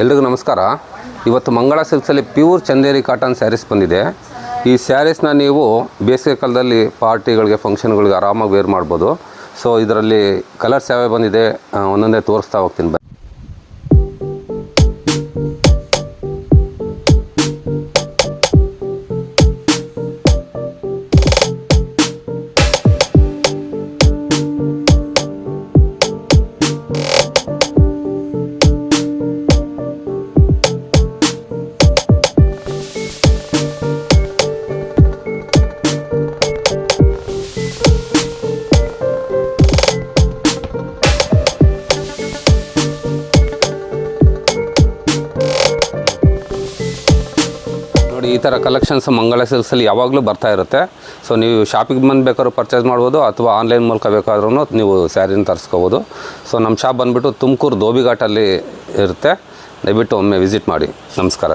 ಎಲ್ರಿಗೂ ನಮಸ್ಕಾರ. ಇವತ್ತು ಮಂಗಳ ಸಿಲ್ಕ್ಸಲ್ಲಿ ಪ್ಯೂರ್ ಚಂದೇರಿ ಕಾಟನ್ ಸ್ಯಾರೀಸ್ ಬಂದಿದೆ. ಈ ಸ್ಯಾರೀಸ್ನ ನೀವು ಬೇಸಿಗೆ ಕಾಲದಲ್ಲಿ ಪಾರ್ಟಿಗಳಿಗೆ ಫಂಕ್ಷನ್ಗಳಿಗೆ ಆರಾಮಾಗಿ ವೇರ್ ಮಾಡ್ಬೋದು. ಸೊ ಇದರಲ್ಲಿ ಕಲರ್ಸ್ ಯಾವ್ಯಾವ ಬಂದಿದೆ ಒಂದೊಂದೇ ತೋರಿಸ್ತಾ ಹೋಗ್ತೀನಿ. ನೋಡಿ, ಈ ಥರ ಕಲೆಕ್ಷನ್ಸ್ ಮಂಗಳ ಸಿಲ್ಕ್ಸಲ್ಲಿ ಯಾವಾಗಲೂ ಬರ್ತಾ ಇರುತ್ತೆ. ಸೊ ನೀವು ಶಾಪಿಗೆ ಬಂದು ಬೇಕಾದ್ರೂ ಪರ್ಚೇಸ್ ಮಾಡ್ಬೋದು ಅಥವಾ ಆನ್ಲೈನ್ ಮೂಲಕ ಬೇಕಾದ್ರೂ ನೀವು ಸ್ಯಾರಿನ ತರಿಸ್ಕೋಬೋದು. ಸೊ ನಮ್ಮ ಶಾಪ್ ಬಂದುಬಿಟ್ಟು ತುಮಕೂರು ಧೋಬಿಘಾಟಲ್ಲಿ ಇರುತ್ತೆ. ದಯವಿಟ್ಟು ಒಮ್ಮೆ ವಿಸಿಟ್ ಮಾಡಿ. ನಮಸ್ಕಾರ.